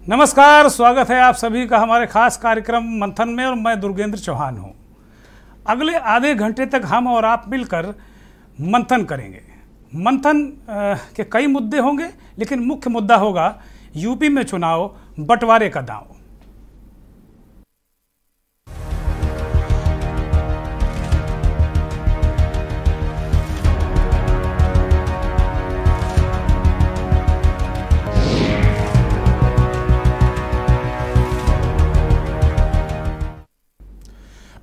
नमस्कार, स्वागत है आप सभी का हमारे खास कार्यक्रम मंथन में और मैं दुर्गेंद्र चौहान हूं। अगले आधे घंटे तक हम और आप मिलकर मंथन करेंगे। मंथन के कई मुद्दे होंगे, लेकिन मुख्य मुद्दा होगा यूपी में चुनाव बंटवारे का दांव।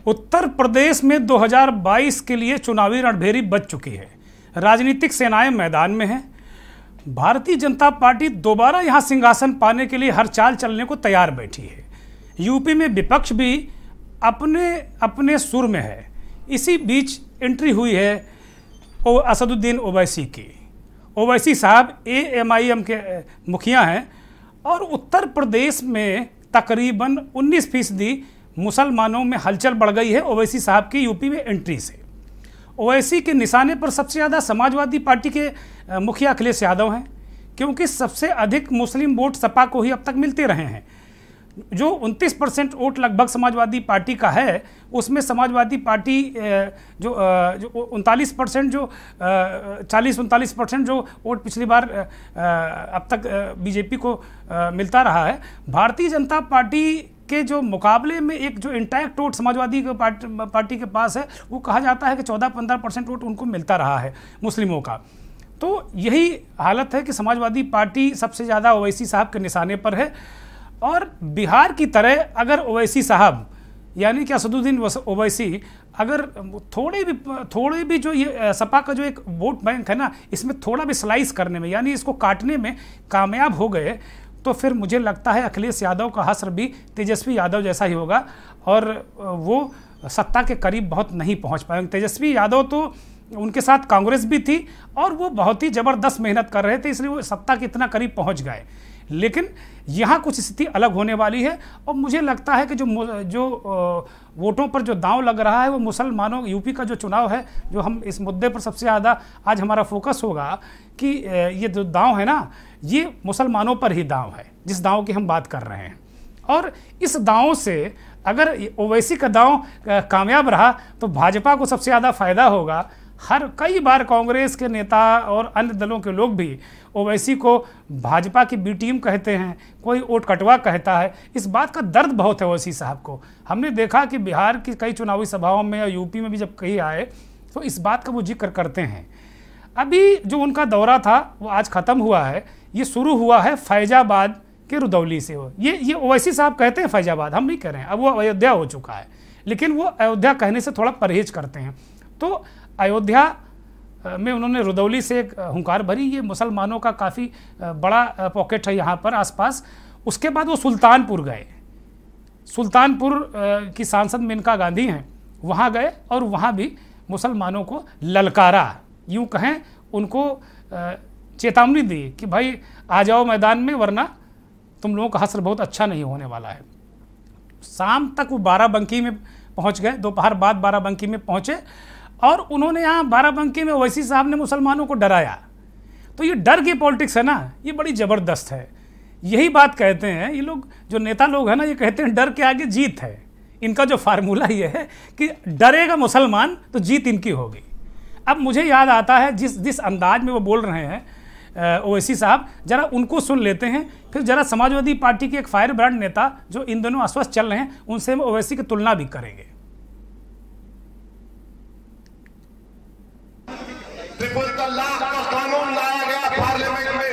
उत्तर प्रदेश में 2022 के लिए चुनावी रणभेरी बज चुकी है। राजनीतिक सेनाएं मैदान में हैं। भारतीय जनता पार्टी दोबारा यहां सिंहासन पाने के लिए हर चाल चलने को तैयार बैठी है। यूपी में विपक्ष भी अपने अपने सुर में है। इसी बीच एंट्री हुई है असदुद्दीन ओवैसी की। ओवैसी साहब AMIM के मुखिया हैं और उत्तर प्रदेश में तकरीबन 19% मुसलमानों में हलचल बढ़ गई है ओवैसी साहब की यूपी में एंट्री से। ओवैसी के निशाने पर सबसे ज़्यादा समाजवादी पार्टी के मुखिया अखिलेश यादव हैं, क्योंकि सबसे अधिक मुस्लिम वोट सपा को ही अब तक मिलते रहे हैं। जो 29% वोट लगभग समाजवादी पार्टी का है, उसमें समाजवादी पार्टी जो 39% जो 40-39% जो वोट पिछली बार अब तक बीजेपी को मिलता रहा है। भारतीय जनता पार्टी के जो मुकाबले में एक जो इंटैक्ट वोट समाजवादी पार्टी के पास है, वो कहा जाता है कि 14-15% वोट उनको मिलता रहा है मुस्लिमों का। तो यही हालत है कि समाजवादी पार्टी सबसे ज़्यादा ओवैसी साहब के निशाने पर है। और बिहार की तरह अगर ओवैसी साहब यानी कि असदुद्दीन ओवैसी अगर थोड़े भी जो ये सपा का जो एक वोट बैंक है ना, इसमें थोड़ा भी स्लाइस करने में यानी इसको काटने में कामयाब हो गए, तो फिर मुझे लगता है अखिलेश यादव का हश्र भी तेजस्वी यादव जैसा ही होगा और वो सत्ता के करीब बहुत नहीं पहुंच पाएंगे। तेजस्वी यादव तो उनके साथ कांग्रेस भी थी और वो बहुत ही ज़बरदस्त मेहनत कर रहे थे, इसलिए वो सत्ता के इतना करीब पहुंच गए। लेकिन यहाँ कुछ स्थिति अलग होने वाली है और मुझे लगता है कि जो वोटों पर जो दांव लग रहा है वो मुसलमानों, यूपी का जो चुनाव है, जो हम इस मुद्दे पर सबसे ज़्यादा आज हमारा फोकस होगा कि ये जो दांव है ना, ये मुसलमानों पर ही दांव है, जिस दांव की हम बात कर रहे हैं। और इस दांव से अगर ओवैसी का दांव कामयाब रहा तो भाजपा को सबसे ज़्यादा फायदा होगा। कई बार कांग्रेस के नेता और अन्य दलों के लोग भी ओवैसी को भाजपा की बी टीम कहते हैं, कोई वोट कटवा कहता है। इस बात का दर्द बहुत है ओवैसी साहब को। हमने देखा कि बिहार की कई चुनावी सभाओं में या यूपी में भी जब कहीं आए तो इस बात का वो जिक्र करते हैं। अभी जो उनका दौरा था वो आज ख़त्म हुआ है। ये शुरू हुआ है फैजाबाद के रुदौली से। ये ओवैसी साहब कहते हैं फैजाबाद, हम नहीं कह रहे हैं। अब वो अयोध्या हो चुका है, लेकिन वो अयोध्या कहने से थोड़ा परहेज करते हैं। तो अयोध्या में उन्होंने रुदौली से एक हुंकार भरी। ये मुसलमानों का काफ़ी बड़ा पॉकेट है यहाँ पर आसपास। उसके बाद वो सुल्तानपुर गए। सुल्तानपुर की सांसद मेनका गांधी हैं, वहाँ गए और वहाँ भी मुसलमानों को ललकारा, यूँ कहें उनको चेतावनी दी कि भाई आ जाओ मैदान में, वरना तुम लोगों का हश्र बहुत अच्छा नहीं होने वाला है। शाम तक वो बाराबंकी में पहुँच गए, दोपहर बाद बाराबंकी में पहुँचे और उन्होंने यहाँ बाराबंकी में ओवैसी साहब ने मुसलमानों को डराया। तो ये डर की पॉलिटिक्स है ना, ये बड़ी ज़बरदस्त है। यही बात कहते हैं ये लोग, जो नेता लोग हैं ना, ये कहते हैं डर के आगे जीत है। इनका जो फार्मूला ये है कि डरेगा मुसलमान तो जीत इनकी होगी। अब मुझे याद आता है जिस अंदाज में वो बोल रहे हैं ओवैसी साहब, जरा उनको सुन लेते हैं, फिर जरा समाजवादी पार्टी के एक फायर ब्रांड नेता जो इन दोनों अस्वस्थ चल रहे हैं उनसे हम ओवैसी की तुलना भी करेंगे। ट्रिपल तलाक का कानून लाया गया पार्लियामेंट में।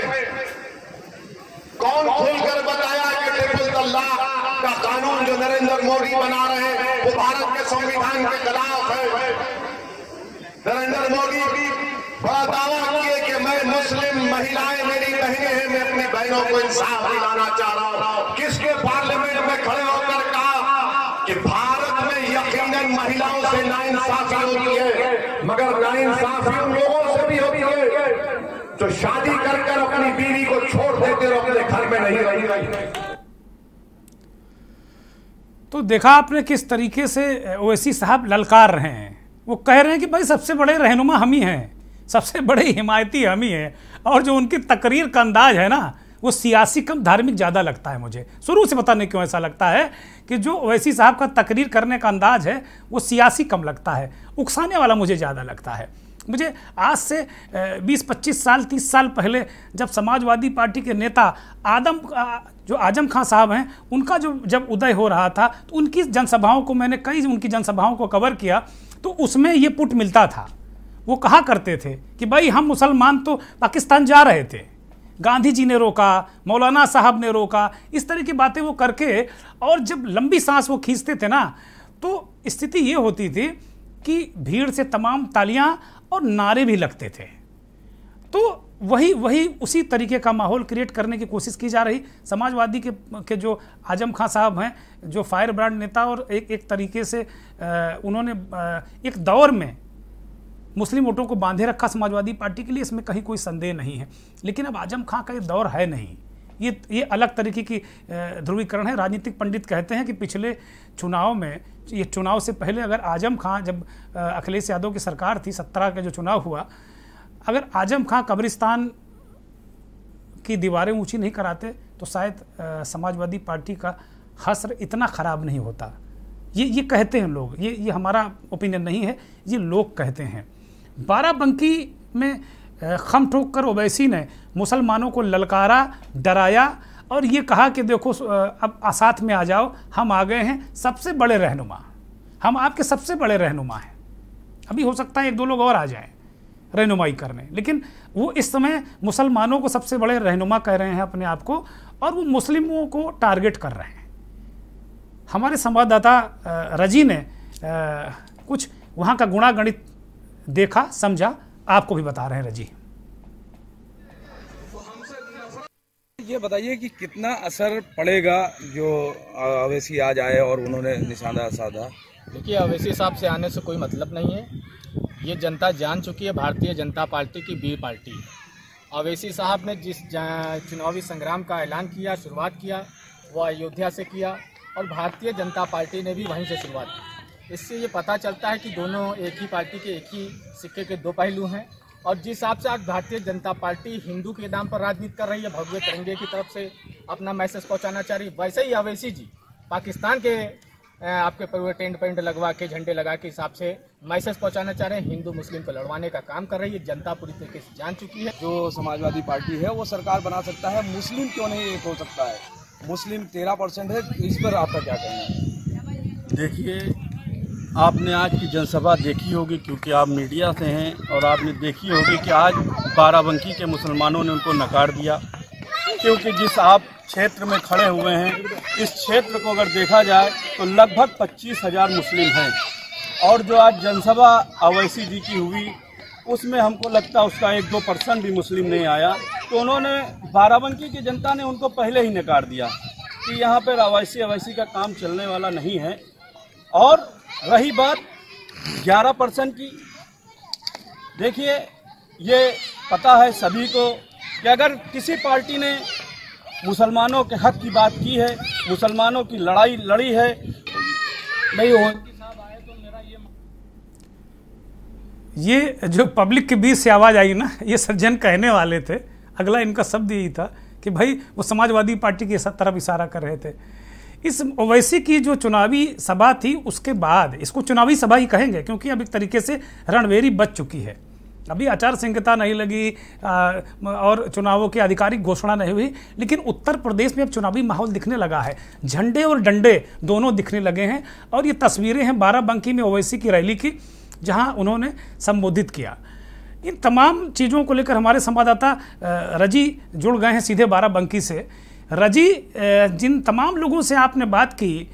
कौन खुलकर बताया कि ट्रिपल तलाक का कानून जो नरेंद्र मोदी बना रहे हैं वो भारत के संविधान के खिलाफ है। नरेंद्र मोदी बड़ा दावा किए कि मैं मुस्लिम महिलाएं मेरी बहनें हैं, मैं अपनी बहनों को इंसाफ दिलाना चाह रहा हूं। किसके पार्लियामेंट में खड़े होकर कहा कि भारत में यकीनन महिलाओं से नाइंसाफी होती है, मगर नाइंसाफी उन लोगों से भी होती है जो शादी कर अपनी बीवी को छोड़ देते और अपने घर में नहीं रही। तो देखा आपने किस तरीके से ओवैसी साहब ललकार रहे हैं। वो कह रहे हैं कि भाई सबसे बड़े रहनुमा हम ही हैं, सबसे बड़े हिमायती हम ही हैं। और जो उनकी तकरीर का अंदाज है ना, वो सियासी कम धार्मिक ज़्यादा लगता है मुझे। शुरू से पता नहीं क्यों ऐसा लगता है कि जो ओवैसी साहब का तकरीर करने का अंदाज है वो सियासी कम लगता है, उकसाने वाला मुझे ज़्यादा लगता है। मुझे आज से 20-25 साल 30 साल पहले जब समाजवादी पार्टी के नेता जो आजम खां साहब हैं, उनका जब उदय हो रहा था तो उनकी जनसभाओं को मैंने उनकी जनसभाओं को कवर किया, तो उसमें ये पुट मिलता था। वो कहा करते थे कि भाई हम मुसलमान तो पाकिस्तान जा रहे थे, गांधी जी ने रोका, मौलाना साहब ने रोका, इस तरह की बातें वो करके, और जब लंबी सांस वो खींचते थे ना, तो स्थिति ये होती थी कि भीड़ से तमाम तालियां और नारे भी लगते थे। तो वही उसी तरीके का माहौल क्रिएट करने की कोशिश की जा रही। समाजवादी के जो आजम खां साहब हैं, जो फायर ब्रांड नेता, और एक तरीके से उन्होंने एक दौर में मुस्लिम वोटों को बांधे रखा समाजवादी पार्टी के लिए, इसमें कहीं कोई संदेह नहीं है। लेकिन अब आजम खां का ये दौर है नहीं, ये अलग तरीके की ध्रुवीकरण है। राजनीतिक पंडित कहते हैं कि पिछले चुनाव में, ये चुनाव से पहले अगर आजम खां, जब अखिलेश यादव की सरकार थी, 17 का जो चुनाव हुआ, अगर आजम खां कब्रिस्तान की दीवारें ऊंची नहीं कराते तो शायद समाजवादी पार्टी का हश्र इतना ख़राब नहीं होता। ये कहते हैं लोग, ये हमारा ओपिनियन नहीं है, ये लोग कहते हैं। बाराबंकी में खम ठोक कर ओवैसी ने मुसलमानों को ललकारा, डराया और ये कहा कि देखो अब साथ में आ जाओ, हम आ गए हैं सबसे बड़े रहनुमा, हम आपके सबसे बड़े रहनुमा हैं। अभी हो सकता है 1-2 लोग और आ जाएं रहनुमाई करने, लेकिन वो इस समय मुसलमानों को सबसे बड़े रहनुमा कह रहे हैं अपने आप को, और वो मुस्लिमों को टारगेट कर रहे हैं। हमारे संवाददाता रजी ने कुछ वहाँ का गुणागणित देखा, समझा, आपको भी बता रहे हैं रजी। ये बताइए कि कितना असर पड़ेगा जो ओवैसी आज आए और उन्होंने निशाना साधा। देखिए, ओवैसी साहब से आने से कोई मतलब नहीं है, ये जनता जान चुकी है भारतीय जनता पार्टी की बी पार्टी है। ओवैसी साहब ने जिस चुनावी संग्राम का ऐलान किया, शुरुआत किया, वो अयोध्या से किया और भारतीय जनता पार्टी ने भी वहीं से शुरुआत की। इससे ये पता चलता है कि दोनों एक ही पार्टी के, एक ही सिक्के के 2 पहलू हैं। और जिस हिसाब से आज भारतीय जनता पार्टी हिंदू के नाम पर राजनीति कर रही है, भगवे तिरंगे की तरफ से अपना मैसेज पहुंचाना चाह रही है, वैसे ही ओवैसी जी पाकिस्तान के आपके पूरे टेंट पेंट लगवा के, झंडे लगा के हिसाब से मैसेज पहुंचाना चाह रहे हैं, हिंदू मुस्लिम को लड़वाने का काम कर रही है। जनता पूरी तरीके से जान चुकी है। जो समाजवादी पार्टी है वो सरकार बना सकता है, मुस्लिम क्यों नहीं एक हो सकता है? मुस्लिम 13% है, इस पर आपका क्या कहना है? देखिए, आपने आज की जनसभा देखी होगी क्योंकि आप मीडिया से हैं, और आपने देखी होगी कि आज बाराबंकी के मुसलमानों ने उनको नकार दिया, क्योंकि जिस आप क्षेत्र में खड़े हुए हैं, इस क्षेत्र को अगर देखा जाए तो लगभग 25,000 मुस्लिम हैं, और जो आज जनसभा ओवैसी जी की हुई उसमें हमको लगता है उसका 1-2% भी मुस्लिम नहीं आया। तो उन्होंने, बाराबंकी की जनता ने उनको पहले ही नकार दिया कि यहाँ पर ओवैसी का काम चलने वाला नहीं है। और रही बात 11% की, देखिए ये पता है सभी को कि अगर किसी पार्टी ने मुसलमानों के हक की बात की है, मुसलमानों की लड़ाई लड़ी है, नहीं हो, ये जो पब्लिक के बीच से आवाज़ आई ना, ये सज्जन कहने वाले थे, अगला इनका शब्द यही था कि भाई वो समाजवादी पार्टी की तरफ इशारा कर रहे थे। इस ओवैसी की जो चुनावी सभा थी, उसके बाद इसको चुनावी सभा ही कहेंगे, क्योंकि अब एक तरीके से रणवेरी बच चुकी है। अभी आचार संहिता नहीं लगी और चुनावों की आधिकारिक घोषणा नहीं हुई, लेकिन उत्तर प्रदेश में अब चुनावी माहौल दिखने लगा है, झंडे और डंडे दोनों दिखने लगे हैं। और ये तस्वीरें हैं बाराबंकी में ओवैसी की रैली की, जहां उन्होंने संबोधित किया। इन तमाम चीज़ों को लेकर हमारे संवाददाता रजी जुड़ गए हैं सीधे बाराबंकी से। रजी, जिन तमाम लोगों से आपने बात की,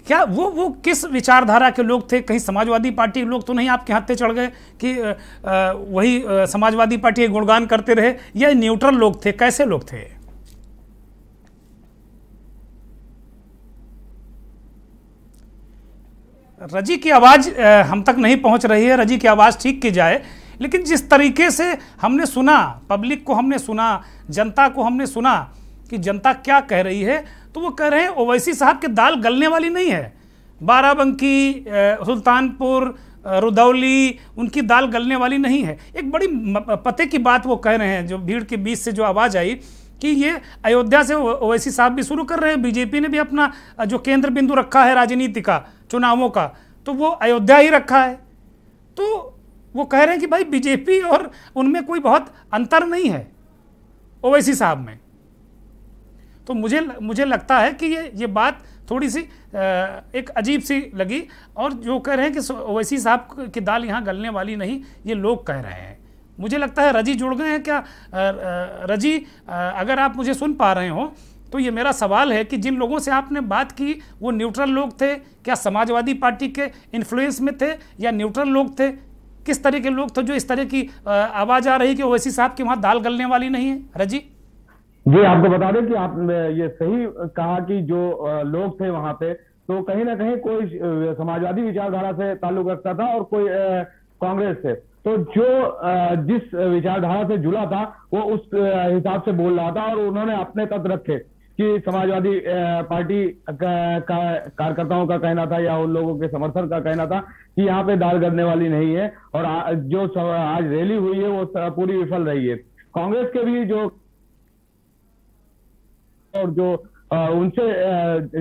क्या वो किस विचारधारा के लोग थे? कहीं समाजवादी पार्टी के लोग तो नहीं आपके हाथे चढ़ गए कि वही समाजवादी पार्टी के गुणगान करते रहे, या न्यूट्रल लोग थे? कैसे लोग थे? रजी की आवाज़ हम तक नहीं पहुंच रही है, रजी की आवाज़ ठीक की जाए। लेकिन जिस तरीके से हमने सुना, पब्लिक को हमने सुना, जनता को हमने सुना कि जनता क्या कह रही है, तो वो कह रहे हैं ओवैसी साहब की दाल गलने वाली नहीं है। बाराबंकी, सुल्तानपुर, रुदौली, उनकी दाल गलने वाली नहीं है। एक बड़ी पते की बात वो कह रहे हैं, जो भीड़ के बीच से जो आवाज़ आई कि ये अयोध्या से ओवैसी साहब भी शुरू कर रहे हैं, बीजेपी ने भी अपना जो केंद्र बिंदु रखा है राजनीति का, चुनावों का, तो वो अयोध्या ही रखा है। तो वो कह रहे हैं कि भाई बीजेपी और उनमें कोई बहुत अंतर नहीं है ओवैसी साहब में। तो मुझे लगता है कि ये बात थोड़ी सी एक अजीब सी लगी। और जो कह रहे हैं कि ओवैसी साहब की दाल यहाँ गलने वाली नहीं, ये लोग कह रहे हैं। मुझे लगता है रजी जुड़ गए हैं क्या? रजी, अगर आप मुझे सुन पा रहे हो तो ये मेरा सवाल है कि जिन लोगों से आपने बात की वो न्यूट्रल लोग थे क्या? समाजवादी पार्टी के इन्फ्लुएंस में थे या न्यूट्रल लोग थे? किस तरह के लोग थे जो इस तरह की आवाज़ आ रही कि ओवैसी साहब की वहाँ दाल गलने वाली नहीं है? रजी जी, आपको बता दें कि आपने ये सही कहा कि जो लोग थे वहां पे, तो कहीं ना कहीं कोई समाजवादी विचारधारा से ताल्लुक रखता था और कोई कांग्रेस से। तो जो जिस विचारधारा से जुड़ा था वो उस हिसाब से बोल रहा था, और उन्होंने अपने तथ्य रखे कि समाजवादी पार्टी कार्यकर्ताओं का कहना था या उन लोगों के समर्थन का कहना था कि यहाँ पे दाल गलने वाली नहीं है। और जो आज रैली हुई है वो पूरी विफल रही है। कांग्रेस के भी जो और जो उनसे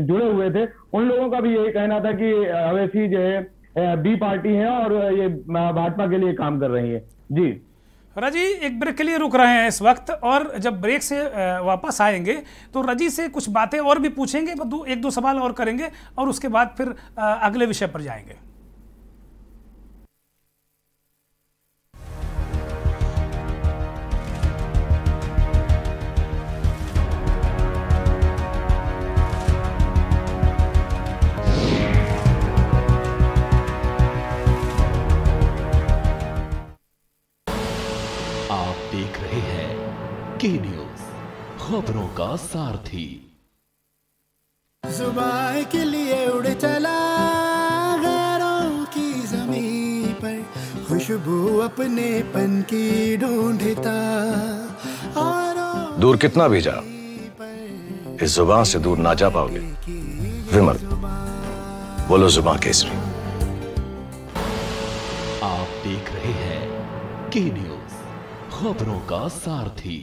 जुड़े हुए थे उन लोगों का भी यही कहना था कि ओवैसी जो है बी पार्टी है और ये भाजपा के लिए काम कर रही है। जी रजी, एक ब्रेक के लिए रुक रहे हैं इस वक्त, और जब ब्रेक से वापस आएंगे तो रजी से कुछ बातें और भी पूछेंगे, एक दो सवाल और करेंगे और उसके बाद फिर अगले विषय पर जाएंगे। के न्यूज़, खबरों का सारथी। जुबान के लिए उड़ चला गैरों की ज़मीं पर, खुशबू अपने पन की ढूंढता। दूर कितना भी जा, इस जुबान से दूर ना जा पाओगे। विमल, बोलो जुबान केसरी। आप देख रहे हैं के न्यूज़, खबरों का सारथी।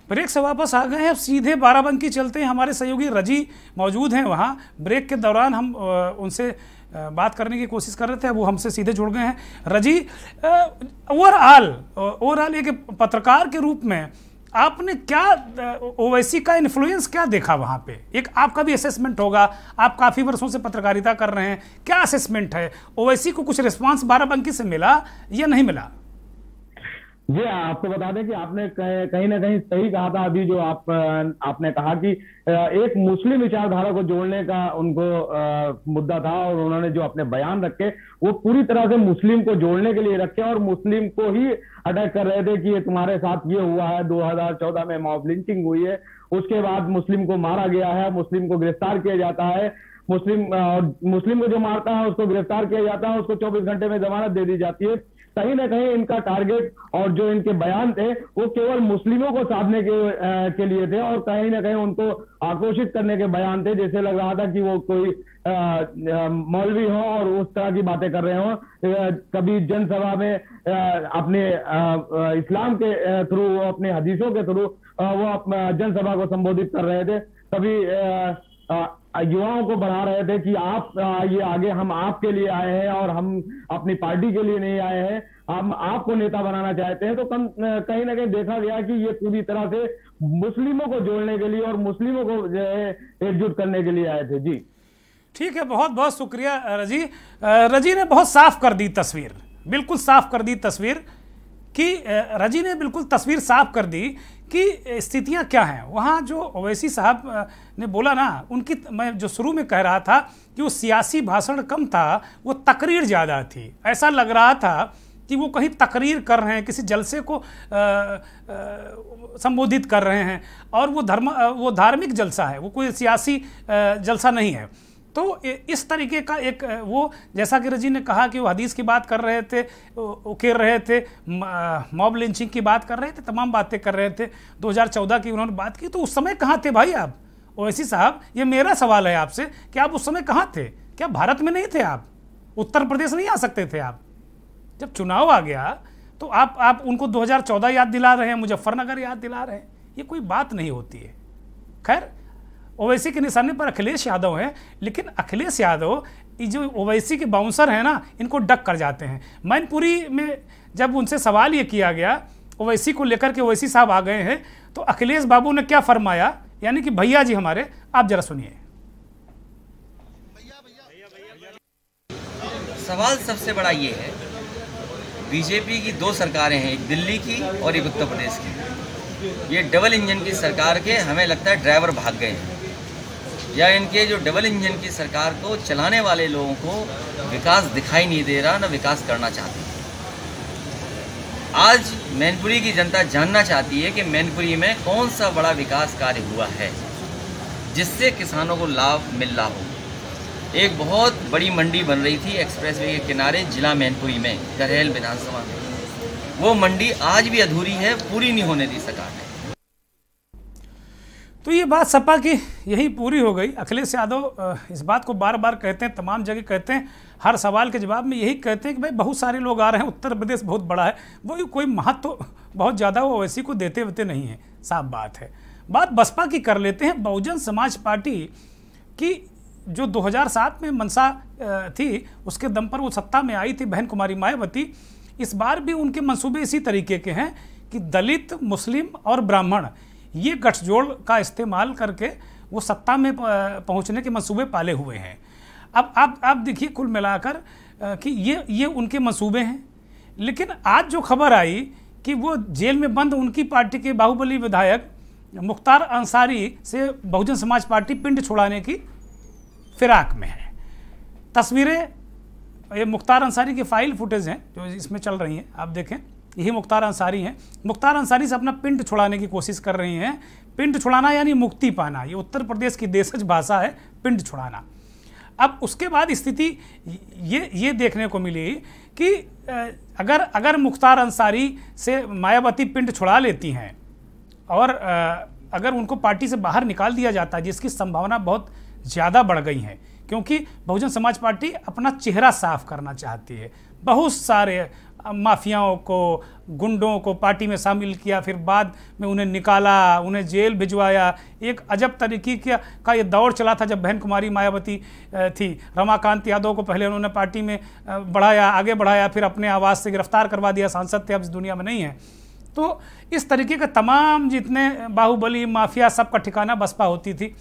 ब्रेक से वापस आ गए हैं। अब सीधे बाराबंकी चलते हैं। हमारे सहयोगी रजी मौजूद हैं वहाँ। ब्रेक के दौरान हम उनसे बात करने की कोशिश कर रहे थे, वो हमसे सीधे जुड़ गए हैं। रजी, ओवरऑल एक पत्रकार के रूप में आपने क्या ओवैसी का इन्फ्लुएंस क्या देखा वहाँ पे? एक आपका भी असेसमेंट होगा, आप काफ़ी वर्षों से पत्रकारिता कर रहे हैं, क्या असेसमेंट है? ओवैसी को कुछ रिस्पांस बाराबंकी से मिला या नहीं मिला? जी, आपको बता दें कि आपने कहीं ना कहीं सही कहा था अभी जो आपने कहा कि एक मुस्लिम विचारधारा को जोड़ने का उनको मुद्दा था, और उन्होंने जो अपने बयान रखे वो पूरी तरह से मुस्लिम को जोड़ने के लिए रखे और मुस्लिम को ही अटैक कर रहे थे कि ये तुम्हारे साथ ये हुआ है, 2014 में मॉब लिंचिंग हुई है, उसके बाद मुस्लिम को मारा गया है, मुस्लिम को गिरफ्तार किया जाता है, मुस्लिम को जो मारता है उसको गिरफ्तार किया जाता है, उसको 24 घंटे में जमानत दे दी जाती है। कहीं ना कहीं इनका टारगेट और जो इनके बयान थे वो केवल मुस्लिमों को साधने के लिए थे, और कहीं ना कहीं उनको आक्रोशित करने के बयान थे। जैसे लग रहा था कि वो कोई मौलवी हो और उस तरह की बातें कर रहे हो। कभी जनसभा में अपने इस्लाम के थ्रू, अपने हदीसों के थ्रू वो जनसभा को संबोधित कर रहे थे। कभी युवाओं को बढ़ा रहे थे कि आप ये आगे, हम आपके लिए आए हैं और हम अपनी पार्टी के लिए नहीं आए हैं, हम आपको नेता बनाना चाहते हैं। तो कहीं ना कहीं देखा गया कि ये पूरी तरह से मुस्लिमों को जोड़ने के लिए और मुस्लिमों को जो है एकजुट करने के लिए आए थे। जी ठीक है, बहुत बहुत शुक्रिया रजी। रजी ने बहुत साफ कर दी तस्वीर, बिल्कुल साफ कर दी तस्वीर कि रजी ने बिल्कुल तस्वीर साफ कर दी कि स्थितियां क्या हैं वहाँ। जो ओवैसी साहब ने बोला ना, उनकी मैं जो शुरू में कह रहा था कि वो सियासी भाषण कम था, वो तकरीर ज़्यादा थी। ऐसा लग रहा था कि वो कहीं तकरीर कर रहे हैं, किसी जलसे को संबोधित कर रहे हैं, और वो धार्मिक जलसा है, वो कोई सियासी जलसा नहीं है। तो इस तरीके का एक वो, जैसा कि रजी ने कहा कि वो हदीस की बात कर रहे थे, उकेर रहे थे, मॉब लिंचिंग की बात कर रहे थे, तमाम बातें कर रहे थे, 2014 की उन्होंने बात की, तो उस समय कहाँ थे भाई आप? ओवैसी साहब, ये मेरा सवाल है आपसे कि आप उस समय कहाँ थे? क्या भारत में नहीं थे आप? उत्तर प्रदेश नहीं आ सकते थे आप? जब चुनाव आ गया तो आप उनको 2014 याद दिला रहे हैं, मुजफ्फरनगर याद दिला रहे हैं, ये कोई बात नहीं होती है। खैर, ओवैसी के निशाने पर अखिलेश यादव हैं, लेकिन अखिलेश यादव ये जो ओवैसी के बाउंसर हैं ना, इनको डक कर जाते हैं। मैनपुरी में जब उनसे सवाल ये किया गया ओवैसी को लेकर के, ओवैसी साहब आ गए हैं, तो अखिलेश बाबू ने क्या फरमाया, यानी कि भैया जी हमारे, आप जरा सुनिए। सवाल सबसे बड़ा ये है, बीजेपी की 2 सरकारें हैं, एक दिल्ली की और एक उत्तर प्रदेश की। ये डबल इंजन की सरकार के हमें लगता है ड्राइवर भाग गए हैं, या इनके जो डबल इंजन की सरकार को चलाने वाले लोगों को विकास दिखाई नहीं दे रहा, न विकास करना चाहते। आज मैनपुरी की जनता जानना चाहती है कि मैनपुरी में कौन सा बड़ा विकास कार्य हुआ है जिससे किसानों को लाभ मिल रहा हो। एक बहुत बड़ी मंडी बन रही थी एक्सप्रेसवे के किनारे जिला मैनपुरी में, करहेल विधानसभा में, वो मंडी आज भी अधूरी है, पूरी नहीं होने दी सरकार ने। तो ये बात सपा की यही पूरी हो गई। अखिलेश यादव इस बात को बार बार कहते हैं, तमाम जगह कहते हैं, हर सवाल के जवाब में यही कहते हैं कि भाई बहुत सारे लोग आ रहे हैं, उत्तर प्रदेश बहुत बड़ा है, वो कोई महत्व तो बहुत ज़्यादा वो ओवैसी को देते होते नहीं है, साफ बात है। बात बसपा की कर लेते हैं। बहुजन समाज पार्टी की जो 2007 में मनसा थी, उसके दम पर वो सत्ता में आई थी बहन कुमारी मायावती। इस बार भी उनके मंसूबे इसी तरीके के हैं कि दलित, मुस्लिम और ब्राह्मण, ये गठजोड़ का इस्तेमाल करके वो सत्ता में पहुंचने के मंसूबे पाले हुए हैं। अब आप देखिए कुल मिलाकर कि ये उनके मंसूबे हैं। लेकिन आज जो खबर आई कि वो जेल में बंद उनकी पार्टी के बाहुबली विधायक मुख्तार अंसारी से बहुजन समाज पार्टी पिंड छुड़ाने की फिराक में है। तस्वीरें, ये मुख्तार अंसारी की फाइल फुटेज हैं जो इसमें चल रही हैं, आप देखें, यही मुख्तार अंसारी हैं। मुख्तार अंसारी से अपना पिंड छुड़ाने की कोशिश कर रही हैं। पिंड छुड़ाना यानी मुक्ति पाना, ये उत्तर प्रदेश की देशज भाषा है, पिंड छुड़ाना। अब उसके बाद स्थिति ये देखने को मिली कि अगर मुख्तार अंसारी से मायावती पिंड छुड़ा लेती हैं और अगर उनको पार्टी से बाहर निकाल दिया जाता है, जिसकी संभावना बहुत ज़्यादा बढ़ गई है, क्योंकि बहुजन समाज पार्टी अपना चेहरा साफ करना चाहती है। बहुत सारे माफियाओं को, गुंडों को पार्टी में शामिल किया, फिर बाद में उन्हें निकाला, उन्हें जेल भिजवाया। एक अजब तरीके का ये दौर चला था जब बहन कुमारी मायावती थी। रमाकांत यादव को पहले उन्होंने पार्टी में आगे बढ़ाया, फिर अपने आवाज़ से गिरफ्तार करवा दिया, सांसद थे, अब इस दुनिया में नहीं है। तो इस तरीके का तमाम जितने बाहुबली माफिया, सबका ठिकाना बसपा होती थी।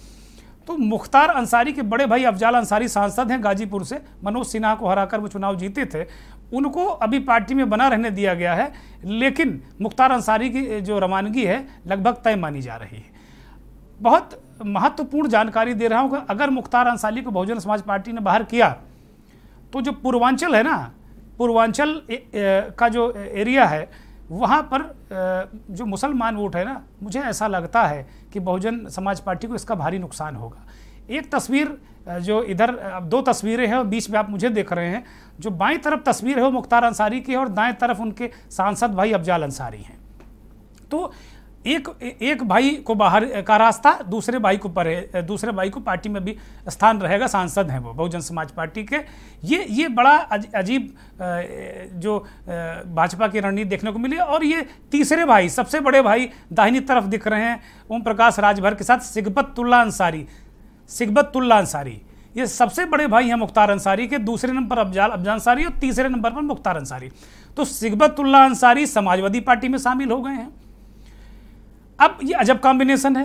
तो मुख्तार अंसारी के बड़े भाई अफजाल अंसारी सांसद हैं गाजीपुर से, मनोज सिन्हा को हराकर वो चुनाव जीते थे, उनको अभी पार्टी में बना रहने दिया गया है। लेकिन मुख्तार अंसारी की जो रवानगी है लगभग तय मानी जा रही है। बहुत महत्वपूर्ण जानकारी दे रहा हूँ कि अगर मुख्तार अंसारी को बहुजन समाज पार्टी ने बाहर किया तो जो पूर्वांचल है ना, पूर्वांचल का जो एरिया है, वहाँ पर जो मुसलमान वोट है ना, मुझे ऐसा लगता है कि बहुजन समाज पार्टी को इसका भारी नुकसान होगा। एक तस्वीर जो इधर, अब 2 तस्वीरें हैं और बीच में आप मुझे देख रहे हैं, जो बाईं तरफ तस्वीर है वो मुख्तार अंसारी की है और दाएं तरफ उनके सांसद भाई अफजाल अंसारी हैं। तो एक भाई को बाहर का रास्ता, दूसरे भाई को पार्टी में भी स्थान रहेगा, सांसद हैं वो बहुजन समाज पार्टी के। ये बड़ा अजीब जो भाजपा की रणनीति देखने को मिली। और ये तीसरे भाई, सबसे बड़े भाई दाहिनी तरफ दिख रहे हैं, ओम प्रकाश राजभर के साथ सिगबतुल्ला अंसारी, ये सबसे बड़े भाई हैं मुख्तार अंसारी के। दूसरे नंबर पर अफजाल अंसारी और तीसरे नंबर पर मुख्तार अंसारी। तो सिगबतुल्ला अंसारी समाजवादी पार्टी में शामिल हो गए हैं। अब ये अजब कॉम्बिनेशन है।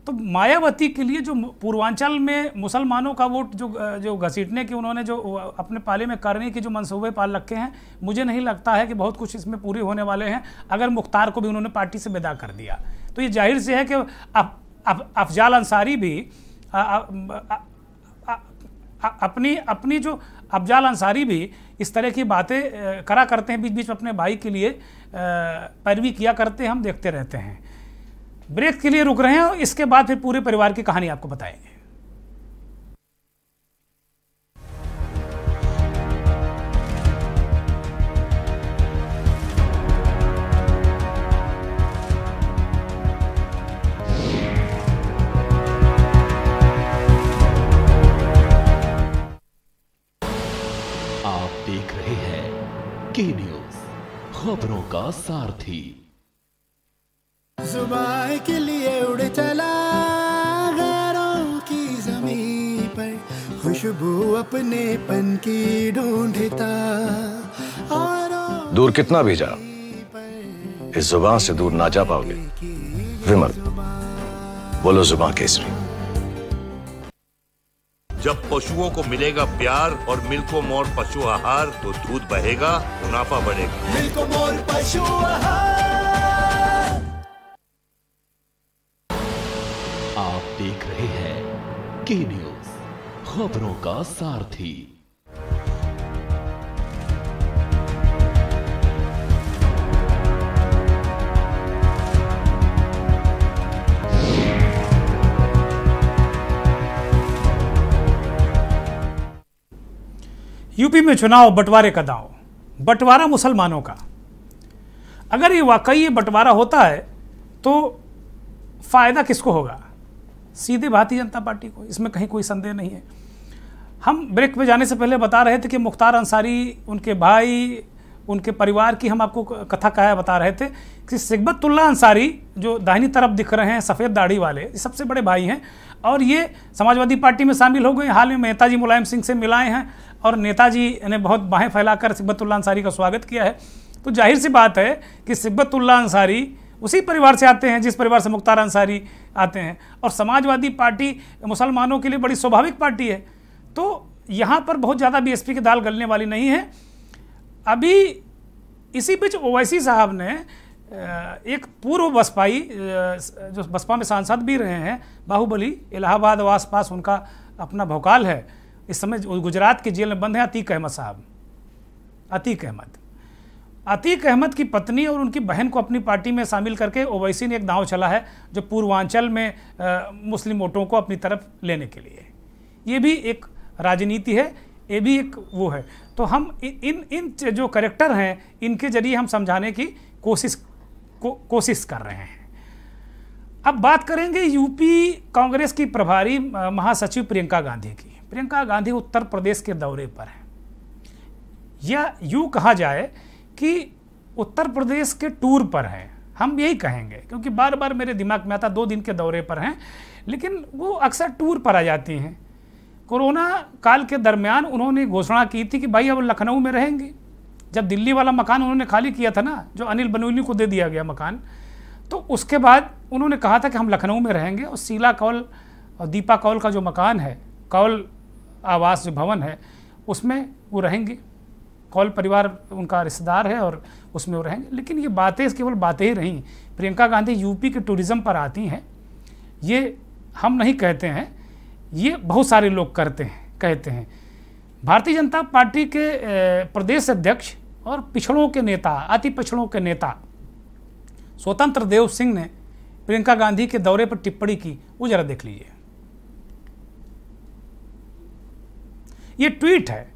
तो मायावती के लिए जो पूर्वांचल में मुसलमानों का वोट जो घसीटने की उन्होंने जो अपने पाले में करने की जो मंसूबे पाल रखे हैं, मुझे नहीं लगता है कि बहुत कुछ इसमें पूरे होने वाले हैं। अगर मुख्तार को भी उन्होंने पार्टी से विदा कर दिया तो ये जाहिर से है कि अफजाल अंसारी भी अपनी जो अफजाल अंसारी भी इस तरह की बातें करा करते हैं, बीच बीच में अपने भाई के लिए पैरवी किया करते हैं, हम देखते रहते हैं। ब्रेक के लिए रुक रहे हैं और इसके बाद फिर पूरे परिवार की कहानी आपको बताएंगे। की न्यूज़, खबरों का सारथी। जुबान के लिए उड़ चला गैरों की ज़मीं पर, खुशबू अपने पन की ढूंढता और दूर कितना भी जा, इस जुबान से दूर ना जा पाओगे। विमल, बोलो जुबान केसरी। जब पशुओं को मिलेगा प्यार और मिल्को मोर पशु आहार, तो दूध बहेगा, मुनाफा बढ़ेगा। मिल्को मोर पशु आहार। आप देख रहे हैं की न्यूज़, खबरों का सारथी। यूपी में चुनाव बंटवारे का दांव, बंटवारा मुसलमानों का। अगर ये वाकई ये बंटवारा होता है तो फ़ायदा किसको होगा? सीधे भारतीय जनता पार्टी को, इसमें कहीं कोई संदेह नहीं है। हम ब्रेक पे जाने से पहले बता रहे थे कि मुख्तार अंसारी, उनके भाई, उनके परिवार की हम आपको कथा क्या बता रहे थे कि सिगबतुल्ला अंसारी जो दाहिनी तरफ दिख रहे हैं सफ़ेद दाढ़ी वाले, सबसे बड़े भाई हैं और ये समाजवादी पार्टी में शामिल हो गए। हाल में नेताजी मुलायम सिंह से मिलाए हैं और नेताजी ने बहुत बाहें फैलाकर सिगबतुल्ला अंसारी का स्वागत किया है। तो जाहिर सी बात है कि सिगबतुल्ला अंसारी उसी परिवार से आते हैं जिस परिवार से मुख्तार अंसारी आते हैं, और समाजवादी पार्टी मुसलमानों के लिए बड़ी स्वाभाविक पार्टी है। तो यहाँ पर बहुत ज़्यादा बीएसपी की दाल गलने वाली नहीं है। अभी इसी बीच ओवैसी साहब ने एक पूर्व बसपाई जो बसपा में सांसद भी रहे हैं, बाहुबली, इलाहाबाद और आसपास उनका अपना भौकाल है, इस समय गुजरात की जेल में बंद है, अतीक अहमद साहब। अतीक अहमद की पत्नी और उनकी बहन को अपनी पार्टी में शामिल करके ओवैसी ने एक दांव चला है जो पूर्वांचल में मुस्लिम वोटों को अपनी तरफ लेने के लिए। ये भी एक राजनीति है, ये भी एक वो है। तो हम इन जो कैरेक्टर हैं इनके जरिए हम समझाने की कोशिश कर रहे हैं। अब बात करेंगे यूपी कांग्रेस की प्रभारी महासचिव प्रियंका गांधी की। प्रियंका गांधी उत्तर प्रदेश के दौरे पर हैं, या यूँ कहा जाए कि उत्तर प्रदेश के टूर पर हैं, हम यही कहेंगे, क्योंकि बार बार मेरे दिमाग में आता 2 दिन के दौरे पर हैं, लेकिन वो अक्सर टूर पर आ जाती हैं। कोरोना काल के दरमियान उन्होंने घोषणा की थी कि भाई अब लखनऊ में रहेंगे। जब दिल्ली वाला मकान उन्होंने खाली किया था ना, जो अनिल बलूनी को दे दिया गया मकान, तो उसके बाद उन्होंने कहा था कि हम लखनऊ में रहेंगे और शीला कौल और दीपा कौल का जो मकान है, कौल आवास जो भवन है, उसमें वो रहेंगे। कौल परिवार उनका रिश्तेदार है और उसमें वो रहेंगे। लेकिन ये बातें केवल बातें ही रहीं। प्रियंका गांधी यूपी के टूरिज़्म पर आती हैं, ये हम नहीं कहते हैं, ये बहुत सारे लोग कहते हैं। भारतीय जनता पार्टी के प्रदेश अध्यक्ष और पिछड़ों के नेता, अति पिछड़ों के नेता स्वतंत्र देव सिंह ने प्रियंका गांधी के दौरे पर टिप्पणी की, वो जरा देख लीजिए। ये ट्वीट है,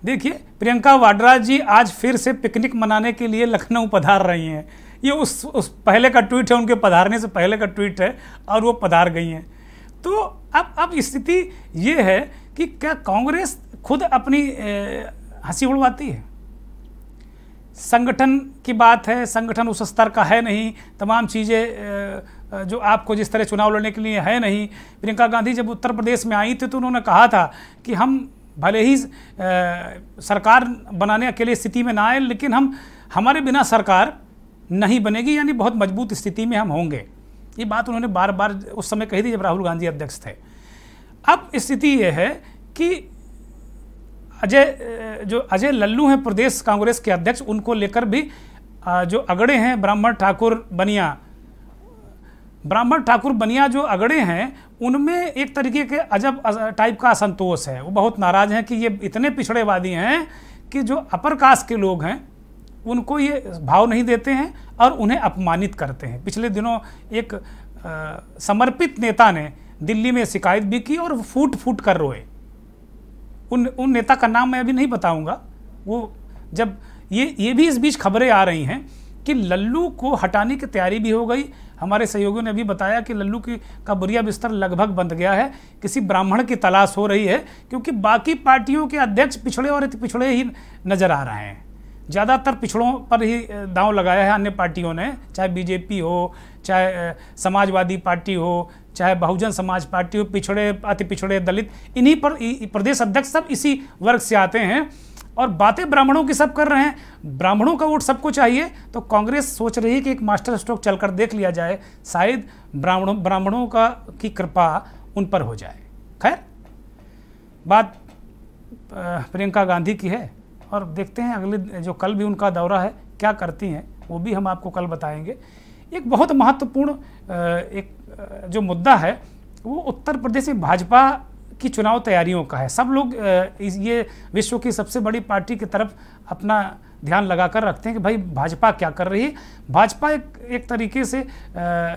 देखिए, प्रियंका वाड्रा जी आज फिर से पिकनिक मनाने के लिए लखनऊ पधार रही हैं। ये उस पहले का ट्वीट है, उनके पधारने से पहले का ट्वीट है और वो पधार गई हैं। तो अब स्थिति ये है कि क्या कांग्रेस खुद अपनी हंसी उड़वाती है? संगठन की बात है, संगठन उस स्तर का है नहीं, तमाम चीज़ें जो आपको जिस तरह चुनाव लड़ने के लिए है नहीं। प्रियंका गांधी जब उत्तर प्रदेश में आई थी तो उन्होंने कहा था कि हम भले ही सरकार बनाने के लिए स्थिति में ना आए, लेकिन हमारे बिना सरकार नहीं बनेगी, यानी बहुत मजबूत स्थिति में हम होंगे। ये बात उन्होंने बार बार उस समय कही थी जब राहुल गांधी अध्यक्ष थे। अब स्थिति ये है कि अजय लल्लू हैं प्रदेश कांग्रेस के अध्यक्ष, उनको लेकर भी जो अगड़े हैं ब्राह्मण ठाकुर बनिया जो अगड़े हैं, उनमें एक तरीके के अजब टाइप का असंतोष है। वो बहुत नाराज़ हैं कि ये इतने पिछड़ेवादी हैं कि जो अपर कास्ट के लोग हैं उनको ये भाव नहीं देते हैं और उन्हें अपमानित करते हैं। पिछले दिनों एक समर्पित नेता ने दिल्ली में शिकायत भी की और फूट फूट कर रोए। उन नेता का नाम मैं अभी नहीं बताऊंगा। वो जब ये भी इस बीच खबरें आ रही हैं कि लल्लू को हटाने की तैयारी भी हो गई। हमारे सहयोगियों ने भी बताया कि लल्लू का बुरिया बिस्तर लगभग बंध गया है, किसी ब्राह्मण की तलाश हो रही है, क्योंकि बाकी पार्टियों के अध्यक्ष पिछड़े और पिछड़े ही नजर आ रहे हैं। ज़्यादातर पिछड़ों पर ही दांव लगाया है अन्य पार्टियों ने, चाहे बीजेपी हो, चाहे समाजवादी पार्टी हो, चाहे बहुजन समाज पार्टी हो, पिछड़े, अति पिछड़े, दलित, इन्हीं पर प्रदेश अध्यक्ष सब इसी वर्ग से आते हैं। और बातें ब्राह्मणों की सब कर रहे हैं, ब्राह्मणों का वोट सबको चाहिए, तो कांग्रेस सोच रही है कि एक मास्टर स्ट्रोक चलकर देख लिया जाए, शायद ब्राह्मणों की कृपा उन पर हो जाए। खैर, बात प्रियंका गांधी की है और देखते हैं अगले जो कल भी उनका दौरा है क्या करती हैं, वो भी हम आपको कल बताएंगे। एक बहुत महत्वपूर्ण एक जो मुद्दा है वो उत्तर प्रदेश में भाजपा की चुनाव तैयारियों का है। सब लोग ये विश्व की सबसे बड़ी पार्टी की तरफ अपना ध्यान लगाकर रखते हैं कि भाई भाजपा क्या कर रही है। भाजपा एक तरीके से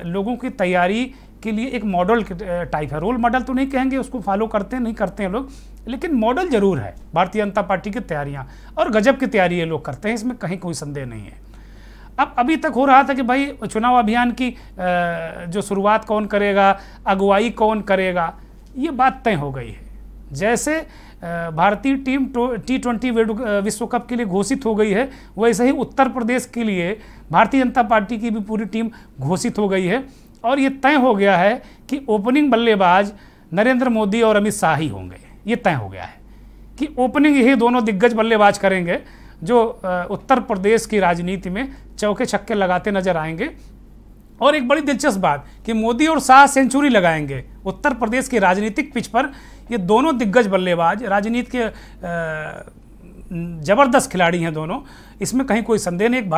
लोगों की तैयारी के लिए एक मॉडल टाइप है। रोल मॉडल तो नहीं कहेंगे, उसको फॉलो करते नहीं करते हैं लोग, लेकिन मॉडल जरूर है भारतीय जनता पार्टी की तैयारियां, और गजब की तैयारी ये लोग करते हैं, इसमें कहीं कोई संदेह नहीं है। अब अभी तक हो रहा था कि भाई चुनाव अभियान की जो शुरुआत कौन करेगा, अगुवाई कौन करेगा, ये बात तय हो गई है। जैसे भारतीय टीम T20 विश्व कप के लिए घोषित हो गई है, वैसे ही उत्तर प्रदेश के लिए भारतीय जनता पार्टी की भी पूरी टीम घोषित हो गई है। और ये तय हो गया है कि ओपनिंग बल्लेबाज नरेंद्र मोदी और अमित शाह ही होंगे। ये तय हो गया है कि ओपनिंग यही दोनों दिग्गज बल्लेबाज करेंगे जो उत्तर प्रदेश की राजनीति में चौके छक्के लगाते नजर आएंगे। और एक बड़ी दिलचस्प बात कि मोदी और शाह सेंचुरी लगाएंगे उत्तर प्रदेश की राजनीतिक पिच पर। ये दोनों दिग्गज बल्लेबाज राजनीति के जबरदस्त खिलाड़ी हैं दोनों, इसमें कहीं कोई संदेह नहीं। एक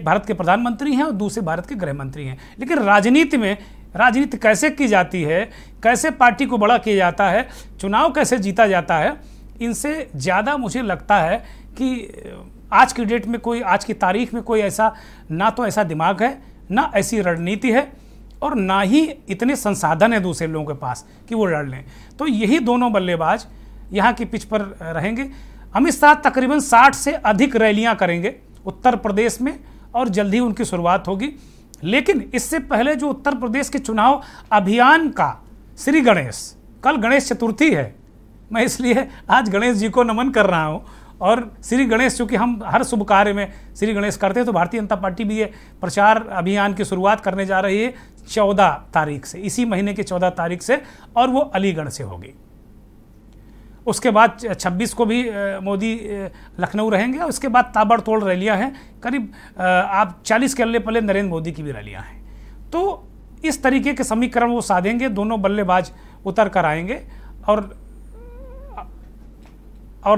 भारत के प्रधानमंत्री हैं और दूसरे भारत के गृह मंत्री हैं। लेकिन राजनीति में राजनीति कैसे की जाती है, कैसे पार्टी को बड़ा किया जाता है, चुनाव कैसे जीता जाता है, इनसे ज़्यादा मुझे लगता है कि आज की डेट में कोई, आज की तारीख में कोई ऐसा ना तो ऐसा दिमाग है, ना ऐसी रणनीति है, और ना ही इतने संसाधन है दूसरे लोगों के पास कि वो लड़ लें। तो यही दोनों बल्लेबाज यहाँ की पिच पर रहेंगे। अमित शाह तकरीबन 60 से अधिक रैलियाँ करेंगे उत्तर प्रदेश में और जल्द ही उनकी शुरुआत होगी। लेकिन इससे पहले जो उत्तर प्रदेश के चुनाव अभियान का श्री गणेश, कल गणेश चतुर्थी है, मैं इसलिए आज गणेश जी को नमन कर रहा हूँ। और श्री गणेश, चूँकि हम हर शुभ कार्य में श्री गणेश करते हैं, तो भारतीय जनता पार्टी भी ये प्रचार अभियान की शुरुआत करने जा रही है 14 तारीख से, इसी महीने की 14 तारीख से, और वो अलीगढ़ से होगी। उसके बाद 26 को भी मोदी लखनऊ रहेंगे, और उसके बाद ताबड़तोड़ रैलियां हैं, करीब आप 40 के अल्ले पल्ले नरेंद्र मोदी की भी रैलियां हैं। तो इस तरीके के समीकरण वो साधेंगे, दोनों बल्लेबाज उतर कर आएंगे और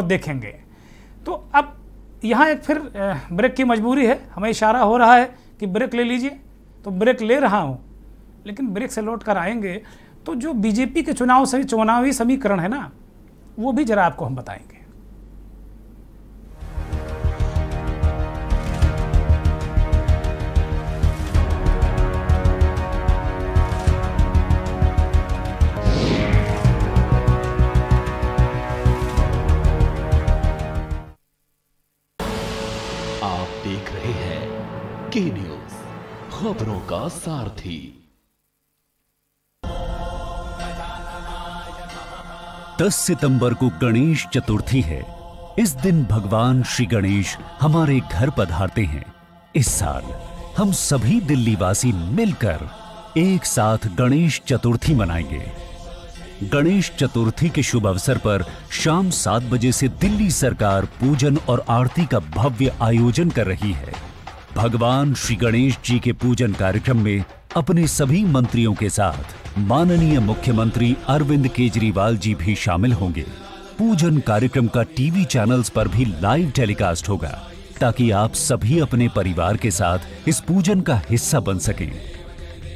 देखेंगे। तो अब यहाँ एक फिर ब्रेक की मजबूरी है, हमें इशारा हो रहा है कि ब्रेक ले लीजिए, तो ब्रेक ले रहा हूँ। लेकिन ब्रेक से लौट कर आएंगे तो जो बीजेपी के चुनावी समीकरण है ना, वो भी जरा आपको हम बताएंगे। आप देख रहे हैं के न्यूज, खबरों का सारथी। 10 सितंबर को गणेश चतुर्थी है। इस दिन भगवान श्री गणेश हमारे घर पधारते हैं। इस साल हम सभी दिल्ली वासी मिलकर एक साथ गणेश चतुर्थी मनाएंगे। गणेश चतुर्थी के शुभ अवसर पर शाम 7 बजे से दिल्ली सरकार पूजन और आरती का भव्य आयोजन कर रही है। भगवान श्री गणेश जी के पूजन कार्यक्रम में अपने सभी मंत्रियों के साथ माननीय मुख्यमंत्री अरविंद केजरीवाल जी भी शामिल होंगे। पूजन कार्यक्रम का टीवी चैनल्स पर भी लाइव टेलीकास्ट होगा, ताकि आप सभी अपने परिवार के साथ इस पूजन का हिस्सा बन सकें।